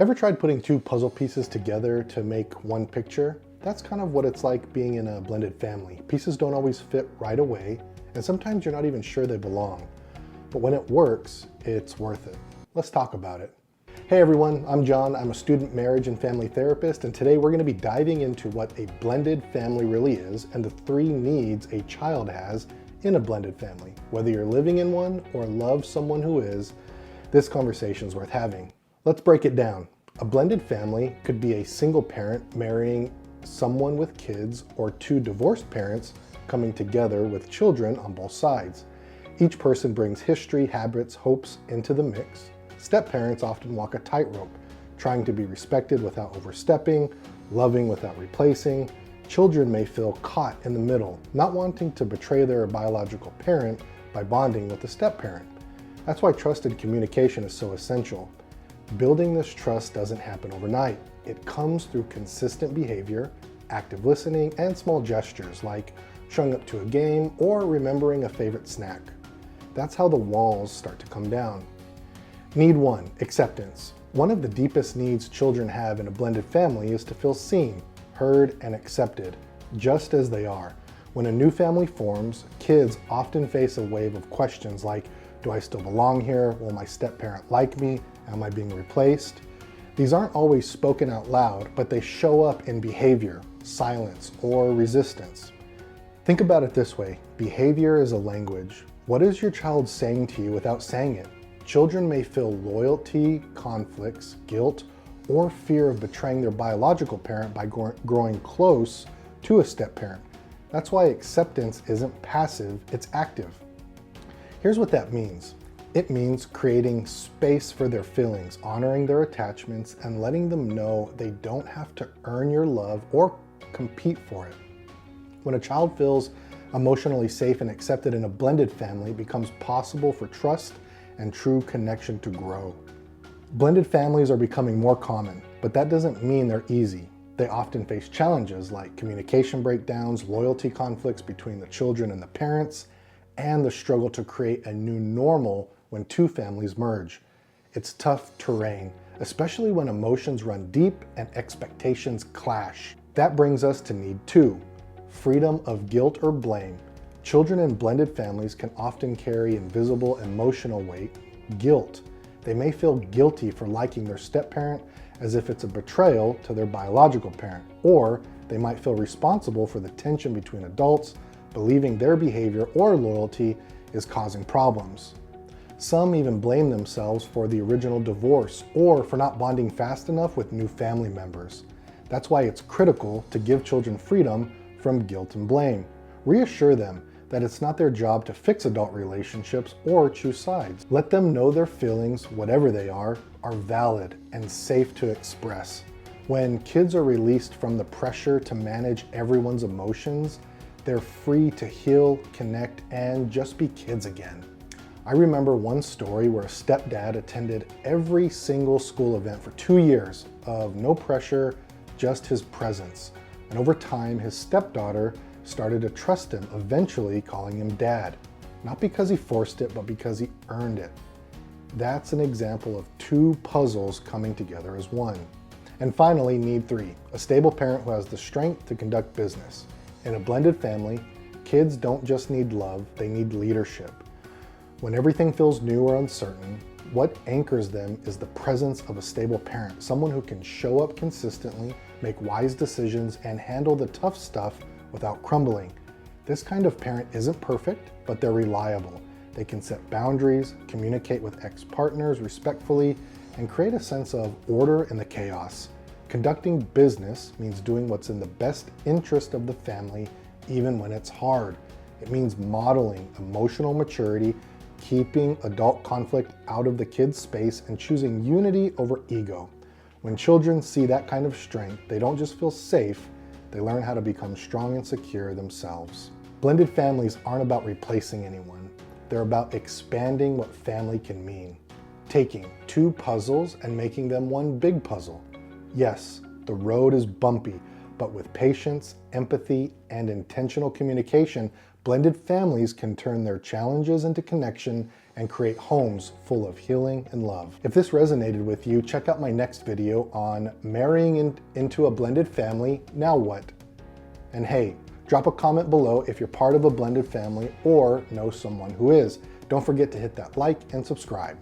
Ever tried putting two puzzle pieces together to make one picture? That's kind of what it's like being in a blended family. Pieces don't always fit right away, and sometimes you're not even sure they belong. But when it works, it's worth it. Let's talk about it. Hey everyone, I'm John. I'm a student marriage and family therapist, and today we're going to be diving into what a blended family really is and the 3 needs a child has in a blended family. Whether you're living in one or love someone who is, this conversation is worth having. Let's break it down. A blended family could be a single parent marrying someone with kids, or 2 divorced parents coming together with children on both sides. Each person brings history, habits, hopes into the mix. Step-parents often walk a tightrope, trying to be respected without overstepping, loving without replacing. Children may feel caught in the middle, not wanting to betray their biological parent by bonding with the step-parent. That's why trusted communication is so essential. Building this trust doesn't happen overnight. It comes through consistent behavior, active listening, and small gestures like showing up to a game or remembering a favorite snack. That's how the walls start to come down. Need 1, acceptance. One of the deepest needs children have in a blended family is to feel seen, heard, and accepted, just as they are. When a new family forms, kids often face a wave of questions like, do I still belong here? Will my step-parent like me? Am I being replaced? These aren't always spoken out loud, but they show up in behavior, silence, or resistance. Think about it this way. Behavior is a language. What is your child saying to you without saying it? Children may feel loyalty, conflicts, guilt, or fear of betraying their biological parent by growing close to a step-parent. That's why acceptance isn't passive, it's active. Here's what that means. It means creating space for their feelings, honoring their attachments, and letting them know they don't have to earn your love or compete for it. When a child feels emotionally safe and accepted in a blended family, it becomes possible for trust and true connection to grow. Blended families are becoming more common, but that doesn't mean they're easy. They often face challenges like communication breakdowns, loyalty conflicts between the children and the parents, and the struggle to create a new normal when 2 families merge. It's tough terrain, especially when emotions run deep and expectations clash. That brings us to need 2, freedom of guilt or blame. Children in blended families can often carry invisible emotional weight, guilt. They may feel guilty for liking their step-parent as if it's a betrayal to their biological parent, or they might feel responsible for the tension between adults, believing their behavior or loyalty is causing problems. Some even blame themselves for the original divorce or for not bonding fast enough with new family members. That's why it's critical to give children freedom from guilt and blame. Reassure them that it's not their job to fix adult relationships or choose sides. Let them know their feelings, whatever they are valid and safe to express. When kids are released from the pressure to manage everyone's emotions, they're free to heal, connect, and just be kids again. I remember one story where a stepdad attended every single school event for 2 years of no pressure, just his presence. And over time, his stepdaughter started to trust him, eventually calling him dad. Not because he forced it, but because he earned it. That's an example of 2 puzzles coming together as one. And finally, need 3, a stable parent who has the strength to conduct business. In a blended family, kids don't just need love, they need leadership. When everything feels new or uncertain, what anchors them is the presence of a stable parent, someone who can show up consistently, make wise decisions, and handle the tough stuff without crumbling. This kind of parent isn't perfect, but they're reliable. They can set boundaries, communicate with ex-partners respectfully, and create a sense of order in the chaos. Conducting business means doing what's in the best interest of the family, even when it's hard. It means modeling emotional maturity, keeping adult conflict out of the kids' space, and choosing unity over ego. When children see that kind of strength, they don't just feel safe, they learn how to become strong and secure themselves. Blended families aren't about replacing anyone. They're about expanding what family can mean. Taking 2 puzzles and making them one big puzzle. Yes, the road is bumpy, But with patience, empathy, and intentional communication, blended families can turn their challenges into connection and create homes full of healing and love. If this resonated with you, check out my next video on marrying into a blended family, now what? And hey, drop a comment below if you're part of a blended family or know someone who is. Don't forget to hit that like and subscribe.